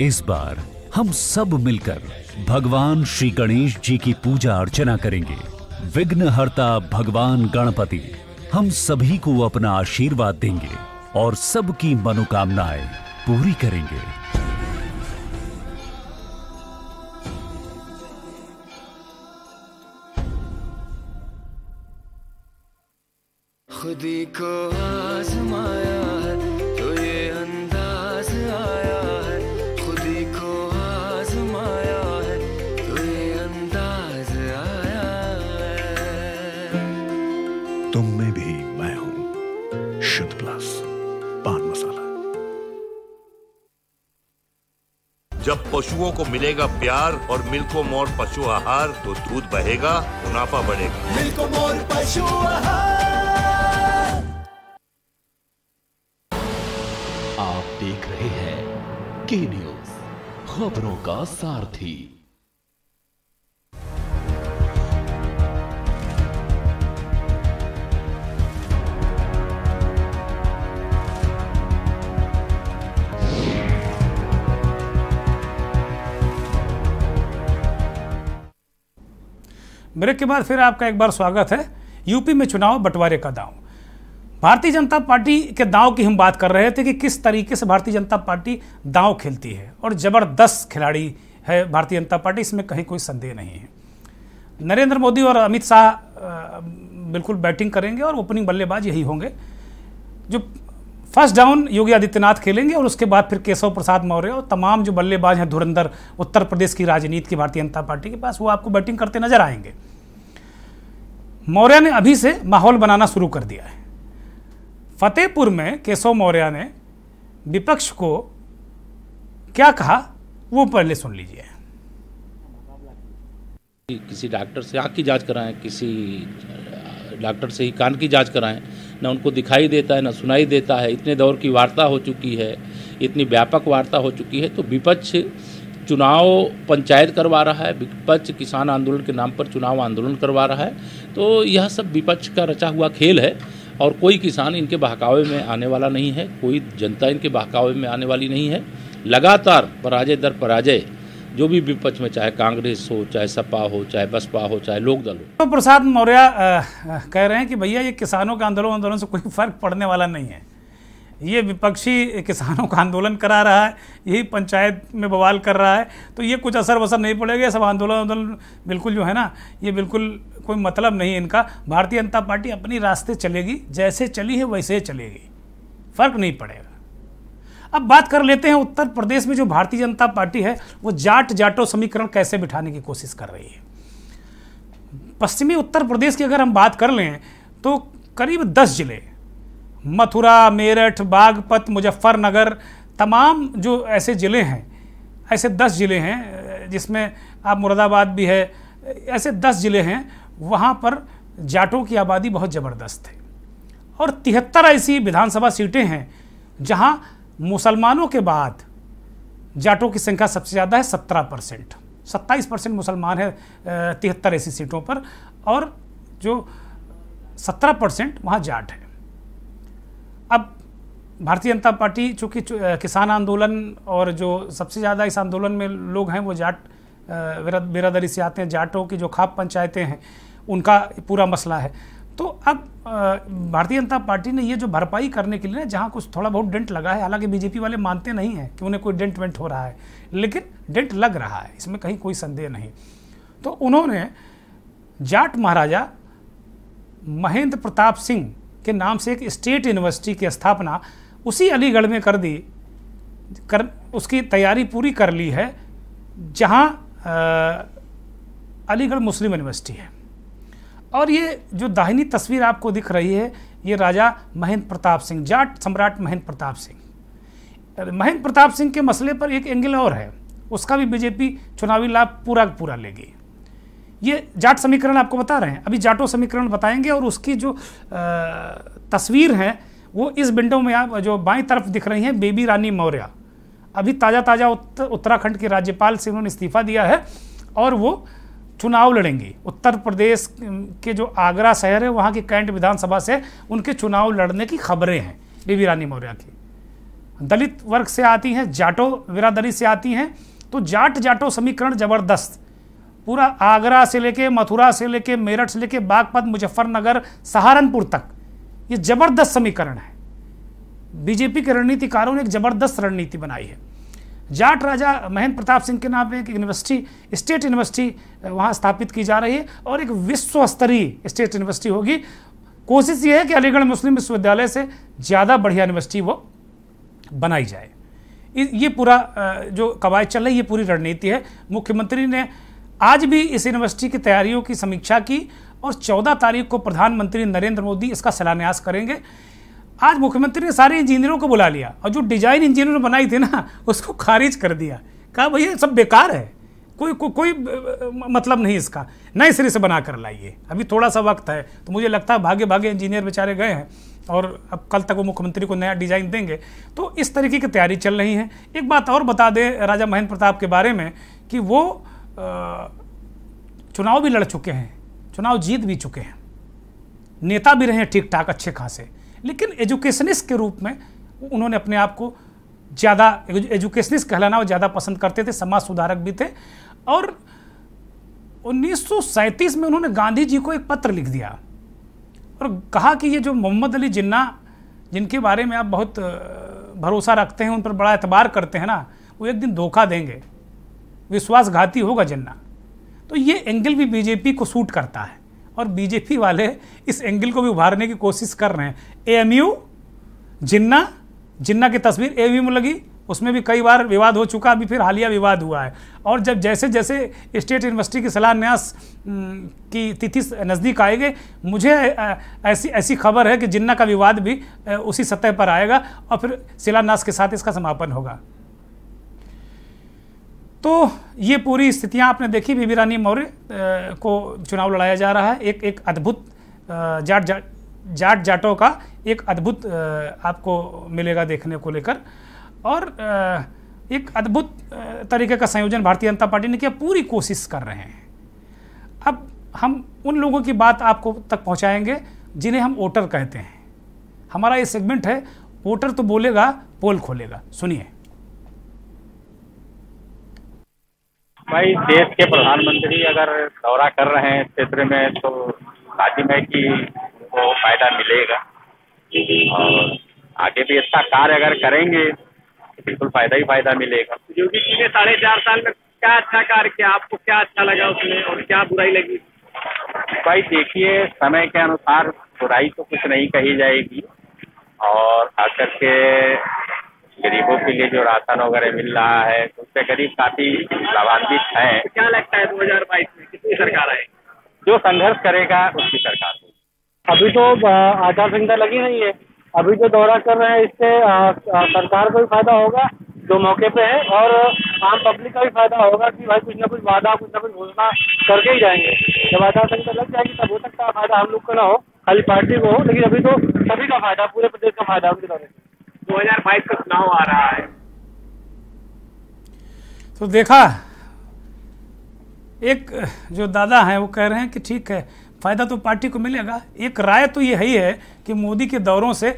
इस बार हम सब मिलकर भगवान श्री गणेश जी की पूजा अर्चना करेंगे। विघ्नहर्ता भगवान गणपति हम सभी को अपना आशीर्वाद देंगे और सबकी मनोकामनाएं पूरी करेंगे। खुदी को आजमाया है तो ये अंदाज आया है, खुदी को आजमाया है तो ये अंदाज आया है। तुम में भी मैं हूं, पशुओं को मिलेगा प्यार और मिल्को मोर पशु आहार तो दूध बहेगा, मुनाफा बढ़ेगा। मिल्को मोर पशु आहार। आप देख रहे हैं के न्यूज, खबरों का सारथी। ब्रेक के बाद फिर आपका एक बार स्वागत है। यूपी में चुनाव बंटवारे का दांव। भारतीय जनता पार्टी के दांव की हम बात कर रहे थे कि किस तरीके से भारतीय जनता पार्टी दांव खेलती है और जबरदस्त खिलाड़ी है भारतीय जनता पार्टी, इसमें कहीं कोई संदेह नहीं है। नरेंद्र मोदी और अमित शाह बिल्कुल बैटिंग करेंगे और ओपनिंग बल्लेबाज यही होंगे। जो फर्स्ट डाउन योगी आदित्यनाथ खेलेंगे और उसके बाद फिर केशव प्रसाद मौर्य और तमाम जो बल्लेबाज हैं धुरंधर उत्तर प्रदेश की राजनीति की भारतीय जनता पार्टी के पास, वो आपको बैटिंग करते नजर आएंगे। मौर्य ने अभी से माहौल बनाना शुरू कर दिया है। फतेहपुर में केशव मौर्य ने विपक्ष को क्या कहा वो पहले सुन लीजिए। किसी डॉक्टर से आँख की जांच कराएं, किसी डॉक्टर से ही कान की जांच कराएं, ना उनको दिखाई देता है ना सुनाई देता है। इतने दौर की वार्ता हो चुकी है, इतनी व्यापक वार्ता हो चुकी है, तो विपक्ष चुनाव पंचायत करवा रहा है, विपक्ष किसान आंदोलन के नाम पर चुनाव आंदोलन करवा रहा है। तो यह सब विपक्ष का रचा हुआ खेल है और कोई किसान इनके बहकावे में आने वाला नहीं है, कोई जनता इनके बहकावे में आने वाली नहीं है। लगातार पराजय दर पराजय जो भी विपक्ष में, चाहे कांग्रेस हो, चाहे सपा हो, चाहे बसपा हो, चाहे लोकदल हो। तो प्रसाद मौर्य कह रहे हैं कि भैया ये किसानों के आंदोलन से कोई फर्क पड़ने वाला नहीं है। ये विपक्षी किसानों का आंदोलन करा रहा है, यही पंचायत में बवाल कर रहा है, तो ये कुछ असर वसर नहीं पड़ेगा। सब आंदोलन बिल्कुल जो है ना, ये बिल्कुल कोई मतलब नहीं है इनका। भारतीय जनता पार्टी अपनी रास्ते चलेगी, जैसे चली है वैसे चलेगी, फर्क नहीं पड़ेगा। अब बात कर लेते हैं उत्तर प्रदेश में जो भारतीय जनता पार्टी है वो जाटो समीकरण कैसे बिठाने की कोशिश कर रही है। पश्चिमी उत्तर प्रदेश की अगर हम बात कर लें तो करीब 10 जिले, मथुरा, मेरठ, बागपत, मुजफ्फरनगर, तमाम जो ऐसे ज़िले हैं, ऐसे 10 ज़िले हैं जिसमें आप मुरादाबाद भी है, ऐसे 10 ज़िले हैं, वहाँ पर जाटों की आबादी बहुत ज़बरदस्त है। और 73 ऐसी विधानसभा सीटें हैं जहाँ मुसलमानों के बाद जाटों की संख्या सबसे ज़्यादा है, 17%, 27% मुसलमान है 73 ऐसी सीटों पर, और जो 17% वहाँ जाट है। अब भारतीय जनता पार्टी चूँकि किसान आंदोलन और जो सबसे ज़्यादा इस आंदोलन में लोग हैं वो जाट बिरादरी से आते हैं, जाटों की जो खाप पंचायतें हैं उनका पूरा मसला है। तो अब भारतीय जनता पार्टी ने ये जो भरपाई करने के लिए ना, जहाँ कुछ थोड़ा बहुत डेंट लगा है, हालांकि बीजेपी वाले मानते नहीं हैं कि उन्हें कोई डेंट वेंट हो रहा है, लेकिन डेंट लग रहा है, इसमें कहीं कोई संदेह नहीं। तो उन्होंने जाट महाराजा महेंद्र प्रताप सिंह के नाम से एक स्टेट यूनिवर्सिटी की स्थापना उसी अलीगढ़ में कर दी, उसकी तैयारी पूरी कर ली है, जहाँ अलीगढ़ मुस्लिम यूनिवर्सिटी है। और ये जो दाहिनी तस्वीर आपको दिख रही है, ये राजा महेंद्र प्रताप सिंह, जाट सम्राट महेंद्र प्रताप सिंह। महेंद्र प्रताप सिंह के मसले पर एक एंगल और है, उसका भी बीजेपी चुनावी लाभ पूरा लेगी। ये जाट समीकरण आपको बता रहे हैं, अभी जाटो समीकरण बताएंगे, और उसकी जो तस्वीर है वो इस विंडो में आप जो बाईं तरफ दिख रही हैं, बेबी रानी मौर्य, अभी ताज़ा उत्तराखंड के राज्यपाल से उन्होंने इस्तीफा दिया है और वो चुनाव लड़ेंगी। उत्तर प्रदेश के जो आगरा शहर है वहाँ की कैंट विधानसभा से उनके चुनाव लड़ने की खबरें हैं बेबी रानी मौर्य की। दलित वर्ग से आती हैं, जाटो बिरादरी से आती हैं, तो जाटो समीकरण ज़बरदस्त, पूरा आगरा से लेके, मथुरा से लेके, मेरठ से लेके, बागपत, मुजफ्फरनगर, सहारनपुर तक ये ज़बरदस्त समीकरण है। बीजेपी के रणनीतिकारों ने एक ज़बरदस्त रणनीति बनाई है। जाट राजा महेंद्र प्रताप सिंह के नाम पे एक यूनिवर्सिटी, स्टेट यूनिवर्सिटी वहाँ स्थापित की जा रही है और एक विश्व स्तरीय स्टेट यूनिवर्सिटी होगी। कोशिश ये है कि अलीगढ़ मुस्लिम विश्वविद्यालय से ज़्यादा बढ़िया यूनिवर्सिटी वो बनाई जाए। ये पूरा जो कवायद चल रही है, ये पूरी रणनीति है। मुख्यमंत्री ने आज भी इस यूनिवर्सिटी की तैयारियों की समीक्षा की और 14 तारीख को प्रधानमंत्री नरेंद्र मोदी इसका शिलान्यास करेंगे। आज मुख्यमंत्री ने सारे इंजीनियरों को बुला लिया और जो डिजाइन इंजीनियरों ने बनाई थी ना, उसको खारिज कर दिया कहा भैया सब बेकार है, कोई मतलब नहीं इसका, नए सिरे से बना कर लाइए, अभी थोड़ा सा वक्त है। तो मुझे लगता है भागे भागे इंजीनियर बेचारे गए हैं और अब कल तक वो मुख्यमंत्री को नया डिजाइन देंगे। तो इस तरीके की तैयारी चल रही है। एक बात और बता दें राजा महेंद्र प्रताप के बारे में कि वो चुनाव भी लड़ चुके हैं, चुनाव जीत भी चुके हैं, नेता भी रहे हैं ठीक ठाक अच्छे खासे, लेकिन एजुकेशनिस्ट के रूप में उन्होंने अपने आप को ज़्यादा एजुकेशनिस्ट कहलाना वो ज़्यादा पसंद करते थे, समाज सुधारक भी थे। और 1937 में उन्होंने गांधी जी को एक पत्र लिख दिया और कहा कि ये जो मोहम्मद अली जिन्ना जिनके बारे में आप बहुत भरोसा रखते हैं, उन पर बड़ा एतबार करते हैं ना, वो एक दिन धोखा देंगे, विश्वासघाती होगा जिन्ना। तो ये एंगल भी बीजेपी को सूट करता है और बीजेपी वाले इस एंगल को भी उभारने की कोशिश कर रहे हैं। एएमयू जिन्ना की तस्वीर एएमयू में लगी, उसमें भी कई बार विवाद हो चुका, अभी फिर हालिया विवाद हुआ है। और जब जैसे जैसे स्टेट यूनिवर्सिटी की शिलान्यास की तिथि नज़दीक आएगी, मुझे ऐसी खबर है कि जिन्ना का विवाद भी उसी सतह पर आएगा और फिर शिलान्यास के साथ इसका समापन होगा। तो ये पूरी स्थितियां आपने देखी। बीबी रानी मौर्य को चुनाव लड़ाया जा रहा है, एक अद्भुत जाटों का एक अद्भुत आपको मिलेगा देखने को लेकर, और एक अद्भुत तरीके का संयोजन भारतीय जनता पार्टी ने किया, पूरी कोशिश कर रहे हैं। अब हम उन लोगों की बात आपको तक पहुंचाएंगे जिन्हें हम वोटर कहते हैं। हमारा ये सेगमेंट है वोटर तो बोलेगा पोल खोलेगा, सुनिए। भाई, देश के प्रधानमंत्री अगर दौरा कर रहे हैं क्षेत्र में तो लाजिम है कि उनको फायदा मिलेगा, और आगे भी अच्छा कार्य अगर करेंगे तो बिल्कुल फायदा ही फायदा मिलेगा। योगी जी ने 4.5 साल में क्या अच्छा कार्य किया, आपको क्या अच्छा लगा उसमें और क्या बुराई लगी? भाई देखिए, समय के अनुसार बुराई तो कुछ नहीं कही जाएगी, और खास करके गरीबों के लिए जो राशन वगैरह मिल रहा है उससे गरीब काफी लाभान्वित हैं। क्या लगता है 2022 में कितनी सरकार आएगी? जो संघर्ष करेगा उसकी सरकार होगी। अभी तो आचार संहिता लगी नहीं है, अभी जो दौरा कर रहे हैं इससे सरकार को भी फायदा होगा जो मौके पे है, और आम पब्लिक का भी फायदा होगा कि भाई कुछ ना कुछ वादा, कुछ ना कुछ घोषणा करके ही जाएंगे। जब आचार संहिता लग जाएगी तब हो सकता है फायदा हम लोग को ना हो, खाली पार्टी को हो, लेकिन अभी तो सभी का फायदा, पूरे प्रदेश का फायदा उनके दौरे से। 2022 का चुनाव आ रहा है तो देखा, एक जो दादा हैं वो कह रहे हैं कि ठीक है फायदा तो पार्टी को मिलेगा। एक राय तो ये है कि मोदी के दौरों से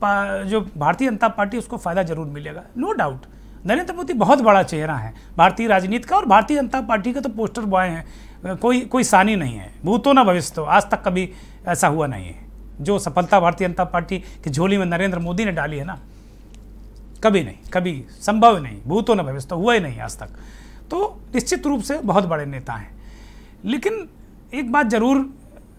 जो भारतीय जनता पार्टी उसको फायदा जरूर मिलेगा, नो डाउट। नरेंद्र मोदी बहुत बड़ा चेहरा है भारतीय राजनीति का, और भारतीय जनता पार्टी के तो पोस्टर बॉय हैं, कोई सानी नहीं है, भूतो ना भविष्य, तो आज तक कभी ऐसा हुआ नहीं है। जो सफलता भारतीय जनता पार्टी की झोली में नरेंद्र मोदी ने डाली है ना, कभी नहीं, कभी संभव नहीं, भूतो न भविष्य, तो हुआ ही नहीं आज तक। तो निश्चित रूप से बहुत बड़े नेता हैं। लेकिन एक बात जरूर,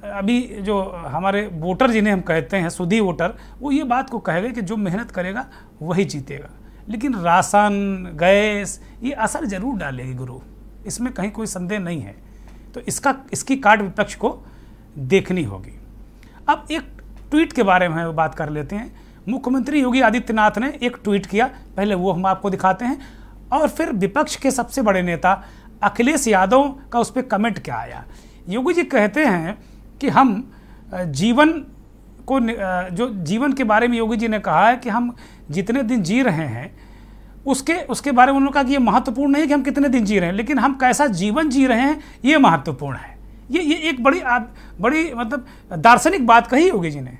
अभी जो हमारे वोटर जिन्हें हम कहते हैं सुधी वोटर, वो ये बात को कहेगा कि जो मेहनत करेगा वही जीतेगा। लेकिन राशन, गैस ये असर जरूर डालेगी गुरु, इसमें कहीं कोई संदेह नहीं है। तो इसकी काट विपक्ष को देखनी होगी। अब एक ट्वीट के बारे में बात कर लेते हैं। मुख्यमंत्री योगी आदित्यनाथ ने एक ट्वीट किया, पहले वो हम आपको दिखाते हैं, और फिर विपक्ष के सबसे बड़े नेता अखिलेश यादव का उस पर कमेंट क्या आया। योगी जी कहते हैं कि हम जीवन को, जो जीवन के बारे में योगी जी ने कहा है कि हम जितने दिन जी रहे हैं उसके बारे में उन्होंने कहा कि ये महत्वपूर्ण नहीं है कि हम कितने दिन जी रहे हैं, लेकिन हम कैसा जीवन जी रहे हैं ये महत्वपूर्ण है। ये एक बड़ी मतलब दार्शनिक बात कही योगी जी ने,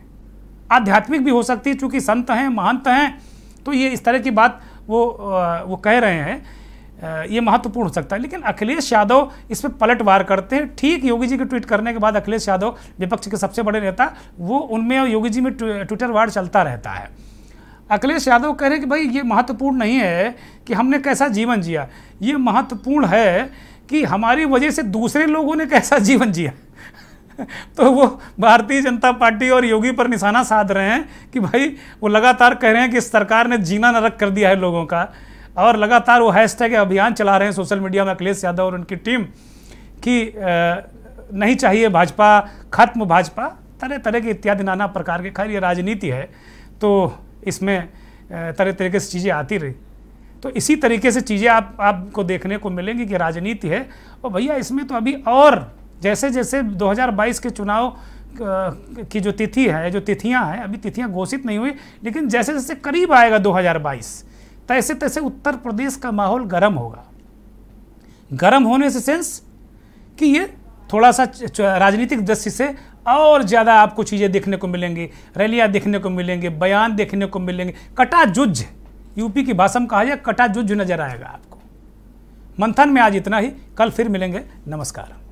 आध्यात्मिक भी हो सकती है, चूँकि संत हैं, महंत हैं, तो ये इस तरह की बात वो कह रहे हैं, ये महत्वपूर्ण हो सकता है। लेकिन अखिलेश यादव इस पर पलटवार करते हैं। ठीक योगी जी के ट्वीट करने के बाद अखिलेश यादव विपक्ष के सबसे बड़े नेता, वो उनमें और योगी जी में ट्विटर वार चलता रहता है। अखिलेश यादव कह रहे हैं कि भाई ये महत्वपूर्ण नहीं है कि हमने कैसा जीवन जिया, ये महत्वपूर्ण है कि हमारी वजह से दूसरे लोगों ने कैसा जीवन जिया। तो वो भारतीय जनता पार्टी और योगी पर निशाना साध रहे हैं कि भाई वो लगातार कह रहे हैं कि इस सरकार ने जीना नरक कर दिया है लोगों का, और लगातार वो हैशटैग अभियान चला रहे हैं सोशल मीडिया में अखिलेश यादव और उनकी टीम कि नहीं चाहिए भाजपा, खत्म भाजपा, तरह तरह के इत्यादि नाना प्रकार के। खैर ये राजनीति है तो इसमें तरह तरह की चीज़ें आती रही। तो इसी तरीके से चीज़ें आपको देखने को मिलेंगी कि राजनीति है। और भैया इसमें तो अभी और जैसे जैसे 2022 के चुनाव की जो तिथि है, जो तिथियां हैं, अभी तिथियां घोषित नहीं हुई, लेकिन जैसे जैसे करीब आएगा 2022 तैसे तैसे उत्तर प्रदेश का माहौल गर्म होगा। गर्म होने से सेंस कि ये थोड़ा सा राजनीतिक दृष्टि से और ज़्यादा आपको चीज़ें देखने को मिलेंगी, रैलियाँ देखने को मिलेंगे, बयान देखने को मिलेंगे, कटा जुझ, यूपी की भाषा में कहा जाए कटा जुझ नजर आएगा आपको। मंथन में आज इतना ही, कल फिर मिलेंगे। नमस्कार।